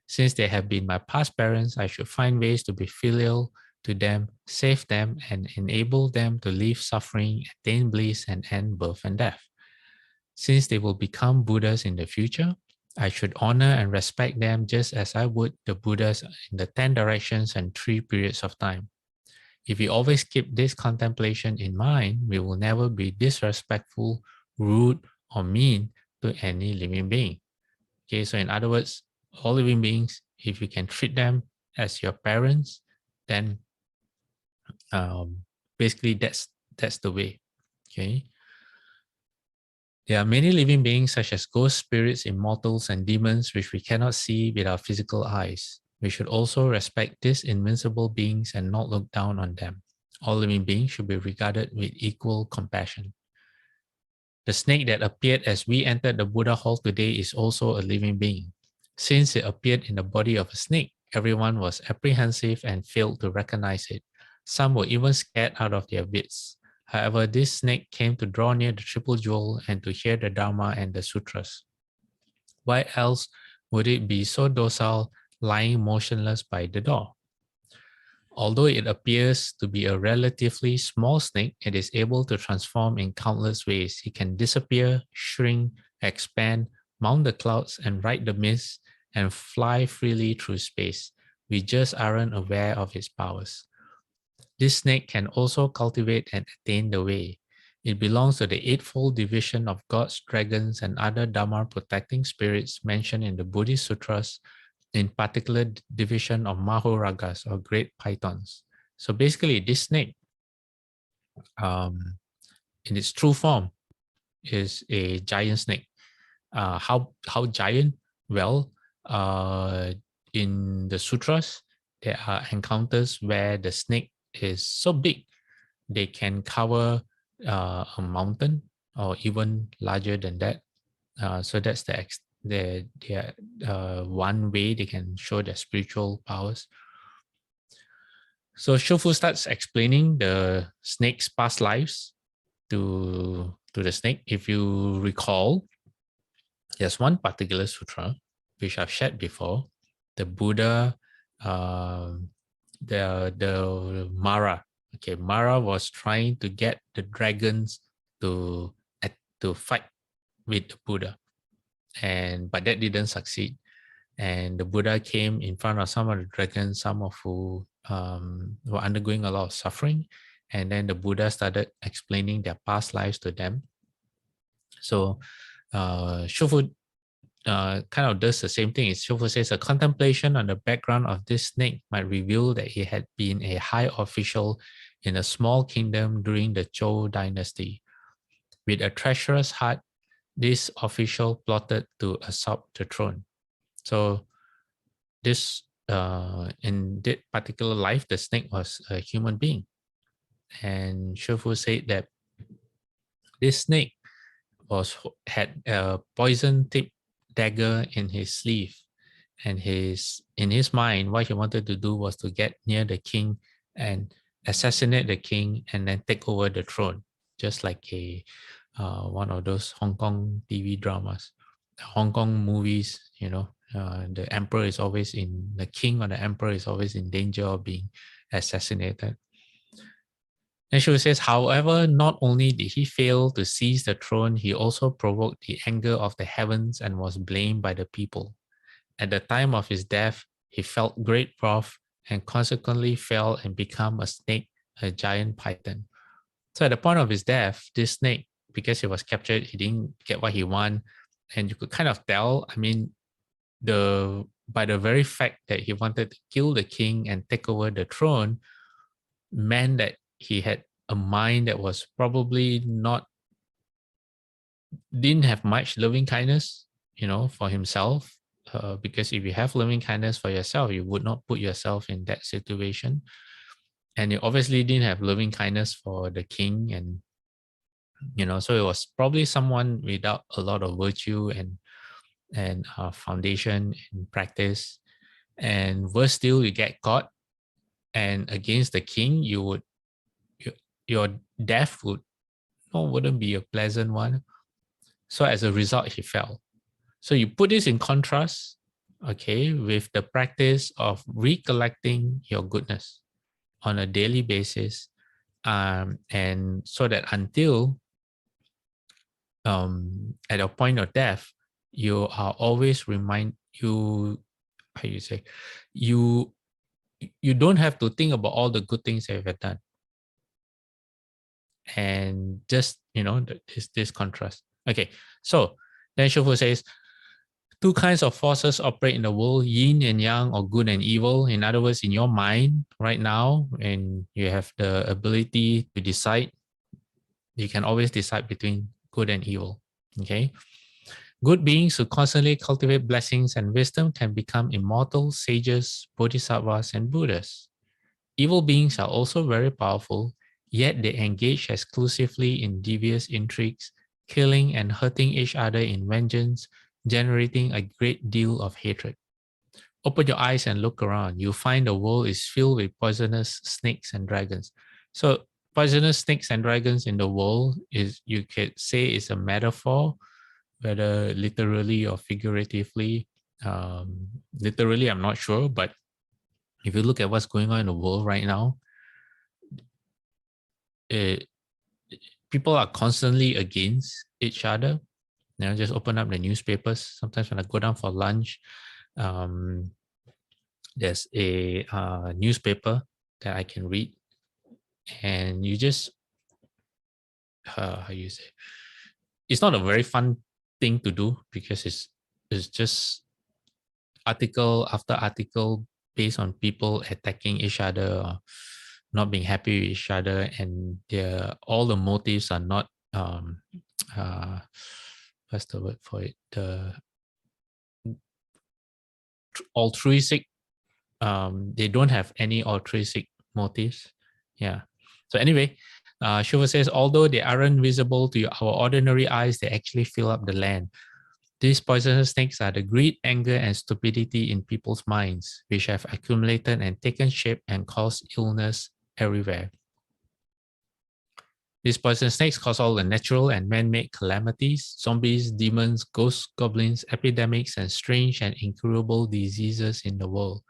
Speaker 2: Since they have been my past parents, I should find ways to be filial to them, save them, and enable them to leave suffering, attain bliss, and end birth and death. Since they will become Buddhas in the future, I should honor and respect them just as I would the Buddhas in the 10 directions and 3 periods of time. If we always keep this contemplation in mind, we will never be disrespectful, rude, or mean to any living being. Okay, so in other words, all living beings, if you can treat them as your parents, then basically that's the way. Okay. There are many living beings such as ghosts, spirits, immortals, and demons which we cannot see with our physical eyes. We should also respect these invincible beings and not look down on them. All living beings should be regarded with equal compassion. The snake that appeared as we entered the Buddha hall today is also a living being. Since it appeared in the body of a snake, everyone was apprehensive and failed to recognize it. Some were even scared out of their wits. However, this snake came to draw near the triple jewel and to hear the Dharma and the Sutras. Why else would it be so docile, lying motionless by the door? Although it appears to be a relatively small snake, it is able to transform in countless ways. It can disappear, shrink, expand, mount the clouds, and ride the mist, and fly freely through space. We just aren't aware of its powers. This snake can also cultivate and attain the way. It belongs to the eightfold division of gods, dragons, and other Dharma protecting spirits mentioned in the Buddhist Sutras, in particular division of Mahoragas or great pythons. So basically this snake, in its true form, is a giant snake. How giant? Well, in the sutras, there are encounters where the snake is so big, they can cover a mountain or even larger than that. So that's the one way they can show their spiritual powers. So Shufu starts explaining the snake's past lives to the snake. If you recall, there's one particular sutra which I've shared before. The Buddha, the Mara. Okay, Mara was trying to get the dragons to fight with the Buddha, but that didn't succeed. And the Buddha came in front of some of the dragons, some of who were undergoing a lot of suffering, And then the Buddha started explaining their past lives to them. So Shufu kind of does the same thing. Shufu says a contemplation on the background of this snake might reveal that he had been a high official in a small kingdom during the Zhou dynasty. With a treacherous heart, this official plotted to usurp the throne. So this in that particular life, the snake was a human being. And Shufu said that this snake had a poison-tipped dagger in his sleeve, and in his mind, what he wanted to do was to get near the king and assassinate the king, and then take over the throne, just like a one of those Hong Kong TV dramas, Hong Kong movies. The emperor is always the king or the emperor is always in danger of being assassinated. And she says, however, not only did he fail to seize the throne, he also provoked the anger of the heavens and was blamed by the people. At the time of his death, he felt great wrath and consequently fell and became a snake, a giant python. So at the point of his death, this snake, because he was captured, he didn't get what he wanted. And you could kind of tell, by the very fact that he wanted to kill the king and take over the throne, meant that he had a mind that was probably didn't have much loving kindness, for himself. Because if you have loving kindness for yourself, you would not put yourself in that situation. And you obviously didn't have loving kindness for the king, and so it was probably someone without a lot of virtue and foundation and practice. And worse still, you get caught, and against the king, your death wouldn't be a pleasant one. So as a result, he fell. So you put this in contrast, with the practice of recollecting your goodness on a daily basis, and so that until at a point of death, you are always you don't have to think about all the good things that you've done. And just, this contrast. Okay, so then Shufu says, two kinds of forces operate in the world, yin and yang, or good and evil. In other words, in your mind right now, and you have the ability to decide, you can always decide between good and evil. Okay. Good beings who constantly cultivate blessings and wisdom can become immortal sages, bodhisattvas, and Buddhas. Evil beings are also very powerful, yet they engage exclusively in devious intrigues, killing and hurting each other in vengeance, generating a great deal of hatred. Open your eyes and look around. You'll find the world is filled with poisonous snakes and dragons. So poisonous snakes and dragons in the world you could say, is a metaphor, whether literally or figuratively. Literally, I'm not sure, but if you look at what's going on in the world right now, people are constantly against each other. Just open up the newspapers. Sometimes when I go down for lunch, there's a newspaper that I can read, and you just how you say, it's not a very fun thing to do, because it's just article after article based on people attacking each other or not being happy with each other, and all the motives are not what's the word for it, the altruistic. They don't have any altruistic motives. Yeah. So anyway, Shiva says, although they aren't visible to our ordinary eyes, they actually fill up the land. These poisonous snakes are the greed, anger, and stupidity in people's minds, which have accumulated and taken shape and caused illness everywhere. These poisonous snakes cause all the natural and man-made calamities, zombies, demons, ghosts, goblins, epidemics, and strange and incurable diseases in the world.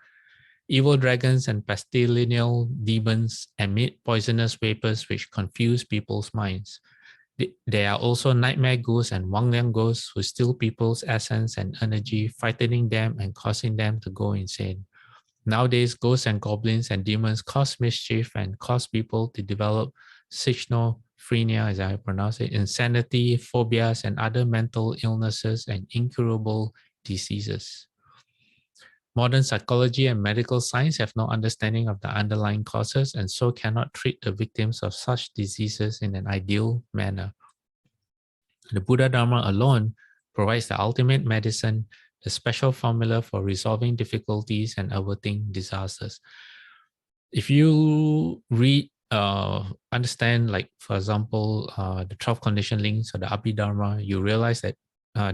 Speaker 2: Evil dragons and pestilential demons emit poisonous vapors which confuse people's minds. There are also nightmare ghosts and Wangliang ghosts who steal people's essence and energy, frightening them and causing them to go insane. Nowadays, ghosts and goblins and demons cause mischief and cause people to develop schizophrenia, as I pronounce it, insanity, phobias, and other mental illnesses and incurable diseases. Modern psychology and medical science have no understanding of the underlying causes and so cannot treat the victims of such diseases in an ideal manner. The Buddha Dharma alone provides the ultimate medicine, the special formula for resolving difficulties and averting disasters. If you read, understand, like, for example, the 12 condition links or the Abhidharma, you realize that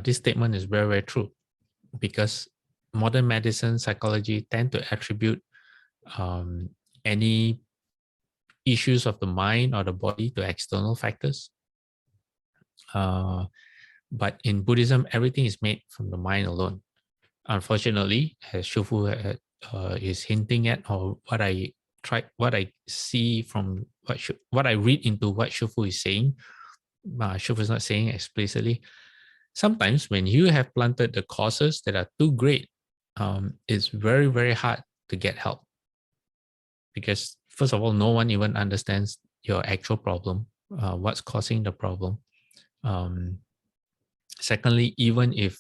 Speaker 2: this statement is very, very true, because modern medicine, psychology tend to attribute any issues of the mind or the body to external factors. But in Buddhism, everything is made from the mind alone. Unfortunately, as Shufu is hinting at, or what I see from what I read into what Shufu is saying, Shufu is not saying explicitly. Sometimes when you have planted the causes that are too great, it's very, very hard to get help. Because first of all, no one even understands your actual problem, what's causing the problem. Secondly, even if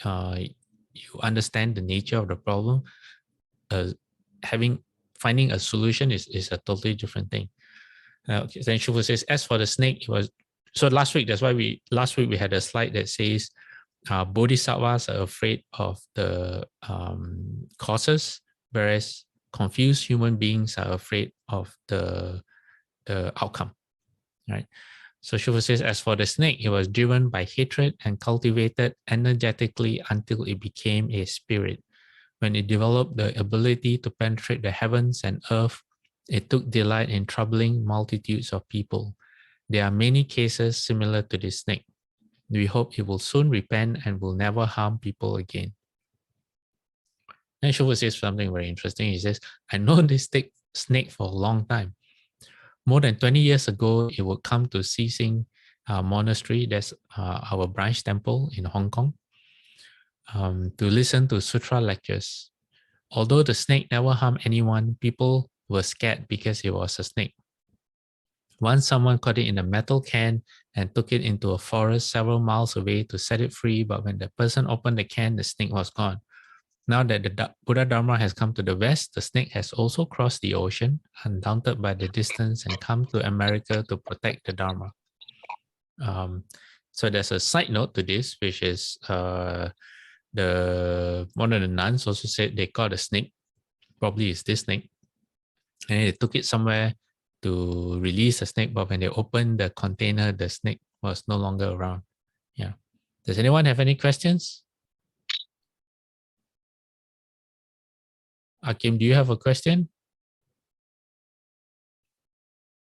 Speaker 2: you understand the nature of the problem, finding a solution is a totally different thing. Okay, then Shufu says, as for the snake, it was so last week. That's why last week we had a slide that says bodhisattvas are afraid of the causes, whereas confused human beings are afraid of the outcome, right? So Shufu says, as for the snake, it was driven by hatred and cultivated energetically until it became a spirit. When it developed the ability to penetrate the heavens and earth, it took delight in troubling multitudes of people. There are many cases similar to this snake. We hope it will soon repent and will never harm people again. Then Shufu says something very interesting. He says, I know this snake for a long time. More than 20 years ago, it would come to Xixing Monastery, that's our branch temple in Hong Kong, to listen to Sutra lectures. Although the snake never harmed anyone, people were scared because it was a snake. Once someone caught it in a metal can and took it into a forest several miles away to set it free, but when the person opened the can, the snake was gone. Now that the Buddha Dharma has come to the West, the snake has also crossed the ocean, undaunted by the distance, and come to America to protect the Dharma. So there's a side note to this, which is one of the nuns also said they caught a snake, probably it's this snake, and they took it somewhere to release the snake, but when they opened the container, the snake was no longer around. Yeah. Does anyone have any questions? Akim, do you have a question?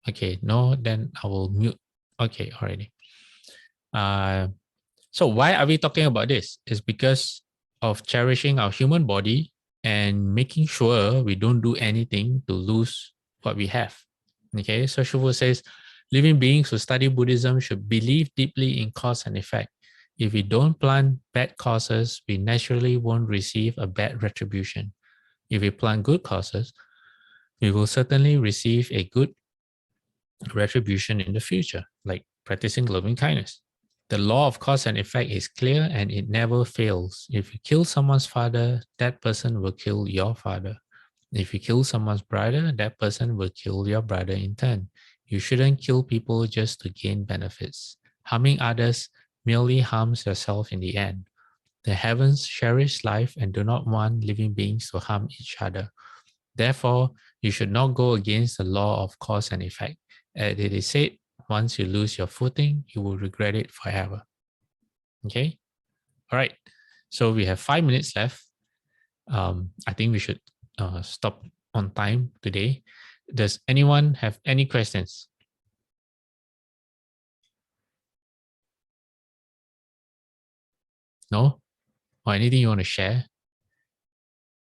Speaker 2: Okay, no, then I will mute. Okay, already. So why are we talking about this? It's because of cherishing our human body and making sure we don't do anything to lose what we have. Okay, so Shufu says, living beings who study Buddhism should believe deeply in cause and effect. If we don't plant bad causes, we naturally won't receive a bad retribution. If we plant good causes, we will certainly receive a good retribution in the future, like practicing loving kindness. The law of cause and effect is clear and it never fails. If you kill someone's father, that person will kill your father. If you kill someone's brother, that person will kill your brother in turn. You shouldn't kill people just to gain benefits. Harming others merely harms yourself in the end. The heavens cherish life and do not want living beings to harm each other. Therefore, you should not go against the law of cause and effect. As it is said, once you lose your footing, you will regret it forever. Okay? All right. So we have 5 minutes left. I think we should stop on time today. Does anyone have any questions? No? Or anything you want to share?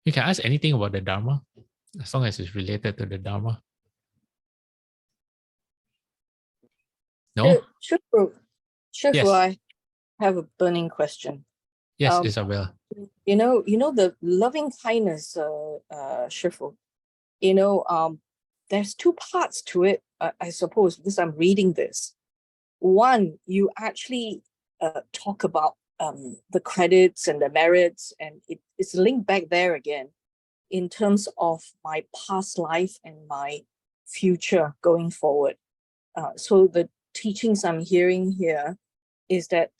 Speaker 2: You can ask anything about the Dharma, as long as it's related to the Dharma. No?
Speaker 3: Shufu,
Speaker 2: Yes.
Speaker 3: I have a burning question.
Speaker 2: Yes, Isabella.
Speaker 3: the loving kindness, Shifu, there's two parts to it, I suppose, because I'm reading this. One, you actually talk about the credits and the merits, and it's linked back there again in terms of my past life and my future going forward. So the teachings I'm hearing here is that,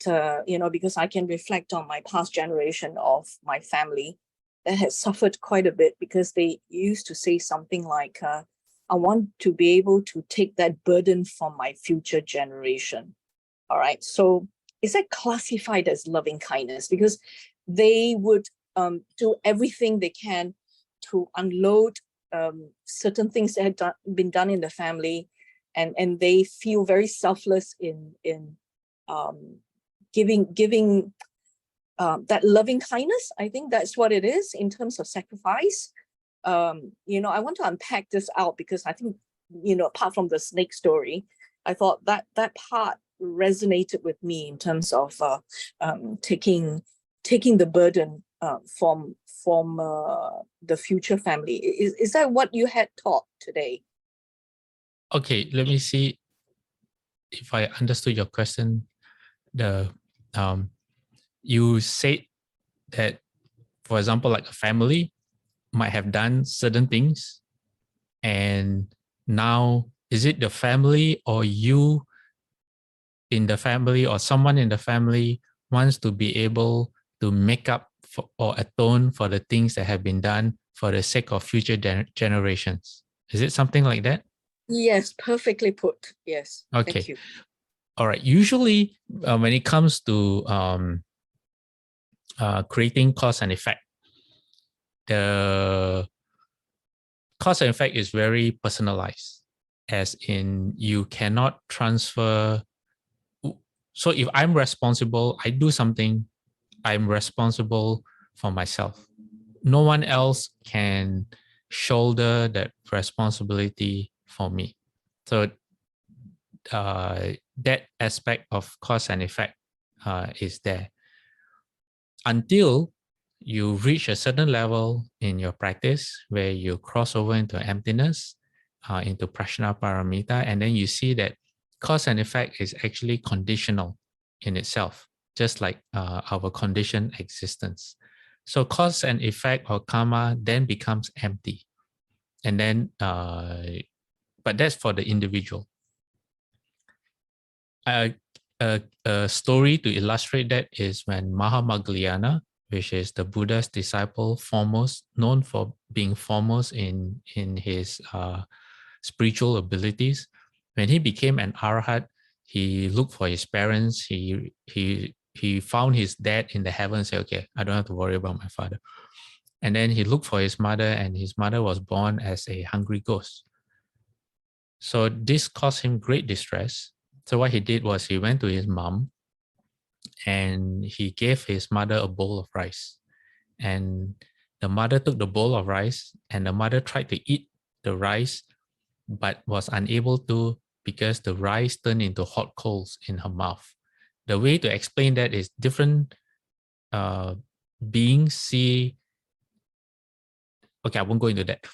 Speaker 3: because I can reflect on my past generation of my family that has suffered quite a bit, because they used to say something like, I want to be able to take that burden from my future generation. All right. So is that classified as loving kindness? Because they would do everything they can to unload certain things that had been done in the family, and they feel very selfless in giving that loving kindness. I think that's what it is in terms of sacrifice. I want to unpack this out, because I think, apart from the snake story, I thought that part resonated with me in terms of taking the burden from the future family. Is that what you had taught today?
Speaker 2: Okay, let me see if I understood your question. You said that, for example, like a family might have done certain things, and now is it the family or you in the family or someone in the family wants to be able to make up for, or atone for the things that have been done for the sake of future generations? Is it something like that?
Speaker 3: Yes, perfectly put. Yes.
Speaker 2: Okay.
Speaker 3: Thank you.
Speaker 2: All right. Usually, when it comes to creating cause and effect, the cause and effect is very personalized, as in you cannot transfer. So if I'm responsible, I do something, I'm responsible for myself. No one else can shoulder that responsibility for me. So that aspect of cause and effect is there. Until you reach a certain level in your practice where you cross over into emptiness, into prajna paramita, and then you see that cause and effect is actually conditional in itself, just like our conditioned existence. So cause and effect or karma then becomes empty. And then, but that's for the individual. A story to illustrate that is when Mahamaglayana, which is the Buddha's disciple, known for being foremost in his spiritual abilities. When he became an arhat, he looked for his parents. He found his dad in the heavens and said, okay, I don't have to worry about my father. And then he looked for his mother, and his mother was born as a hungry ghost. So this caused him great distress. So what he did was he went to his mom and he gave his mother a bowl of rice. And the mother took the bowl of rice, and the mother tried to eat the rice, but was unable to because the rice turned into hot coals in her mouth. The way to explain that is different beings see. Okay, I won't go into that.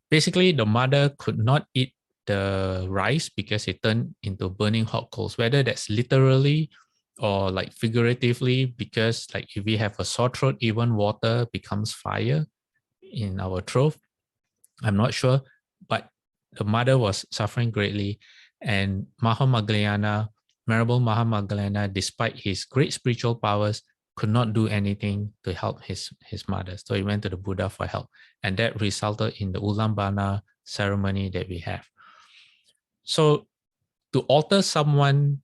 Speaker 2: Basically, the mother could not eat the rice because it turned into burning hot coals, whether that's literally or like figuratively, because like if we have a sore throat, even water becomes fire in our throat. I'm not sure, but the mother was suffering greatly. And Mahamaglayana, Venerable Mahamaglayana, despite his great spiritual powers, could not do anything to help his mother. So he went to the Buddha for help. And that resulted in the Ulambana ceremony that we have. So to alter someone's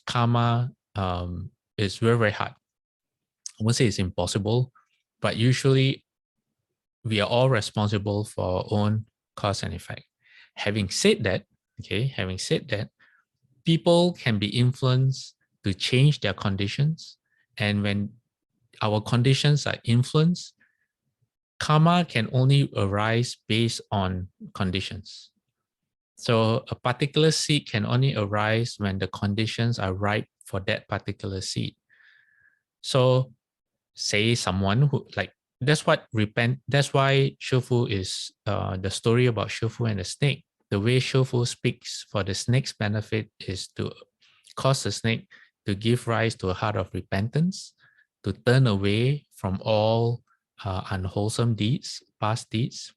Speaker 2: karma is very, very hard. I won't say it's impossible, but usually we are all responsible for our own cause and effect. Having said that, people can be influenced to change their conditions. And when our conditions are influenced, karma can only arise based on conditions. So a particular seed can only arise when the conditions are ripe for that particular seed. So say someone who like, that's why Shifu is the story about Shifu and the snake. The way Shifu speaks for the snake's benefit is to cause the snake to give rise to a heart of repentance, to turn away from all unwholesome deeds, past deeds.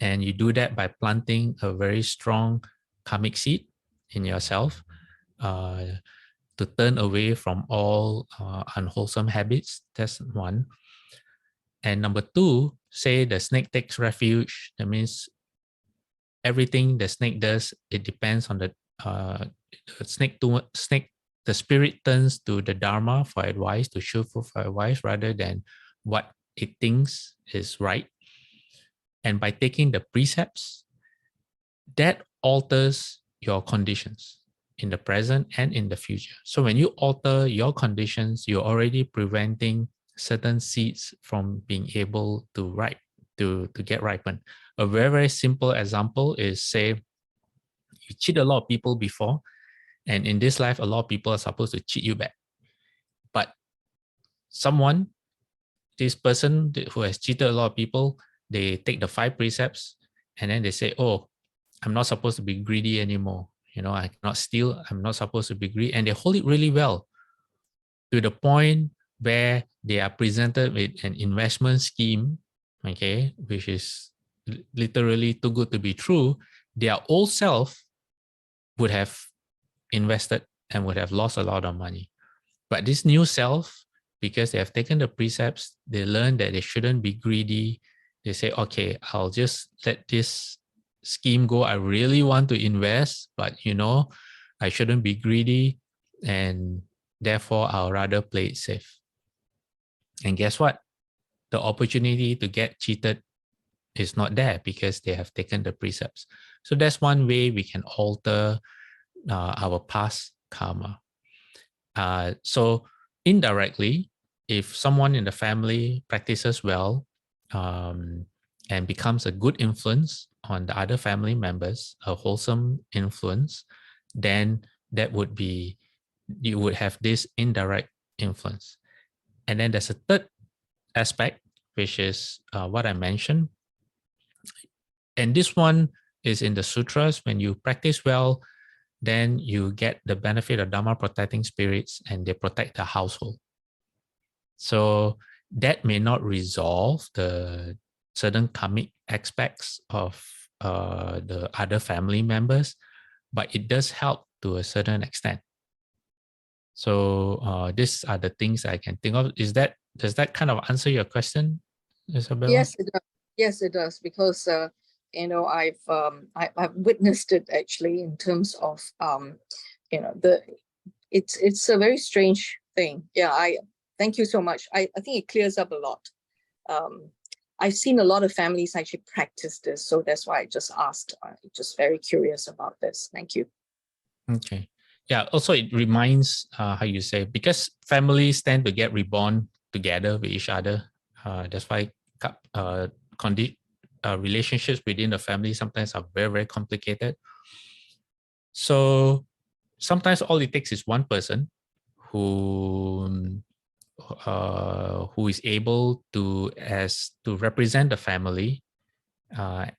Speaker 2: And you do that by planting a very strong karmic seed in yourself, to turn away from all unwholesome habits. That's one. And number two, say the snake takes refuge. That means everything the snake does, it depends on the snake. The spirit turns to the Dharma for advice, to Shifu for advice, rather than what it thinks is right. And by taking the precepts, that alters your conditions in the present and in the future. So when you alter your conditions, you're already preventing certain seeds from being able to get ripened. A very, very simple example is, say, you cheat a lot of people before, and in this life, a lot of people are supposed to cheat you back. But this person who has cheated a lot of people, they take the 5 precepts and then they say, oh, I'm not supposed to be greedy anymore. I cannot steal. I'm not supposed to be greedy. And they hold it really well, to the point where they are presented with an investment scheme, okay, which is literally too good to be true. Their old self would have invested and would have lost a lot of money. But this new self, because they have taken the precepts, they learn that they shouldn't be greedy. They say, okay, I'll just let this scheme go. I really want to invest, but I shouldn't be greedy, and therefore I'll rather play it safe. And guess what? The opportunity to get cheated is not there because they have taken the precepts. So that's one way we can alter our past karma. So indirectly, if someone in the family practices well and becomes a good influence on the other family members, a wholesome influence, then you would have this indirect influence. And then there's a third aspect, which is what I mentioned. And this one is in the sutras. When you practice well, then you get the benefit of Dharma protecting spirits, and they protect the household. So that may not resolve the certain karmic aspects of the other family members, but it does help to a certain extent. So these are the things I can think of. Does that kind of answer your question, Isabella?
Speaker 3: Yes, it does. Yes, it does, because I've witnessed it actually in terms of it's a very strange thing. Yeah, I thank you so much. I think it clears up a lot. I've seen a lot of families actually practice this, so that's why I just asked. I'm just very curious about this. Thank you.
Speaker 2: Okay. Yeah. Also, it reminds how you say, because families tend to get reborn together with each other. That's why relationships within the family sometimes are very, very complicated. So sometimes all it takes is one person who is able to represent the family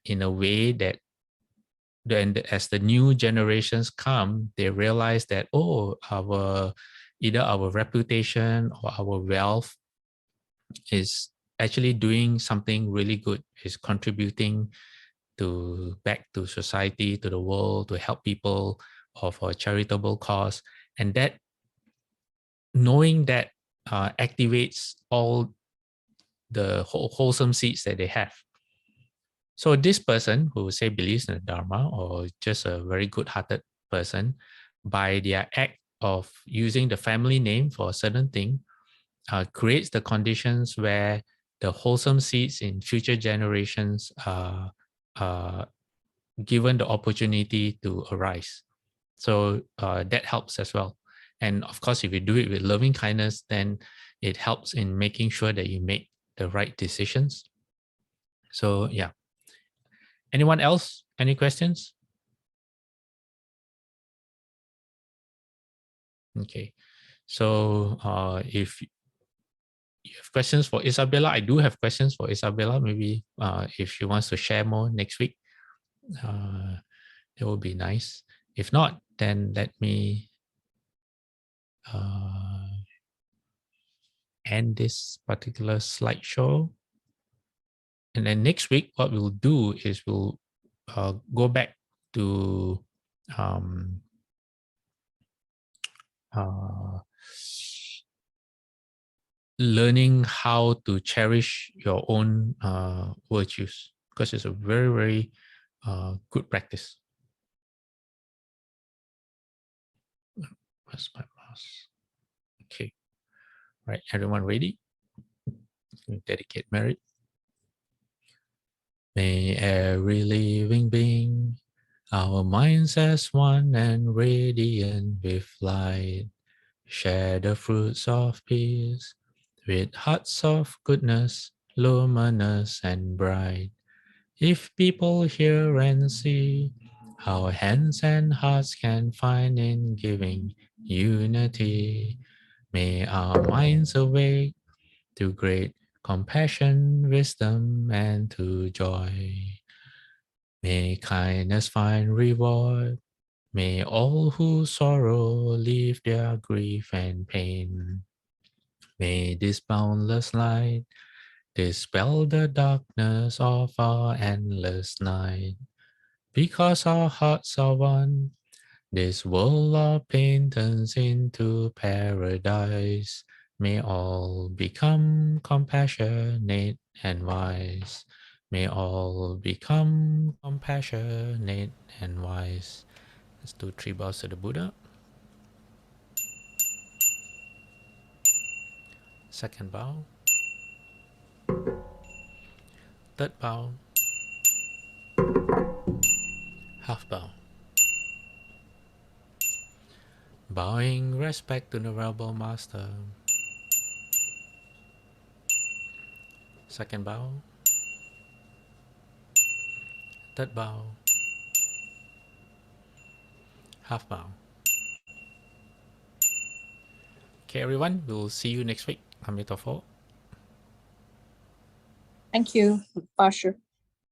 Speaker 2: in a way that then as the new generations come, they realize that, either our reputation or our wealth is actually doing something really good, is contributing back to society, to the world, to help people, or for a charitable cause. And that, knowing that, activates all the wholesome seeds that they have. So this person who say believes in the Dharma, or just a very good-hearted person, by their act of using the family name for a certain thing, creates the conditions where the wholesome seeds in future generations are given the opportunity to arise. So that helps as well. And of course, if you do it with loving kindness, then it helps in making sure that you make the right decisions. So yeah. Anyone else? Any questions? Okay. So if you have questions for Isabella? I do have questions for Isabella. Maybe if she wants to share more next week, it would be nice. If not, then let me end this particular slideshow. And then next week, what we'll do is we'll go back to learning how to cherish your own virtues, because it's a very, very good practice. Where's my mouse? Okay. Right, everyone ready? Dedicate merit. May every living being, our minds as one and radiant with light, share the fruits of peace with hearts of goodness, luminous and bright. If people hear and see, our hands and hearts can find in giving unity. May our minds awake to great compassion, wisdom, and to joy. May kindness find reward. May all who sorrow leave their grief and pain. May this boundless light dispel the darkness of our endless night. Because our hearts are one, this world of pain turns into paradise. May all become compassionate and wise. May all become compassionate and wise. Let's do 3 bows to the Buddha. Second bow. Third bow. Half bow. Bowing respect to the Venerable Master. Second bow. Third bow. Half bow. Okay, everyone, we'll see you next week. Amitabha.
Speaker 3: Thank you, Pastor.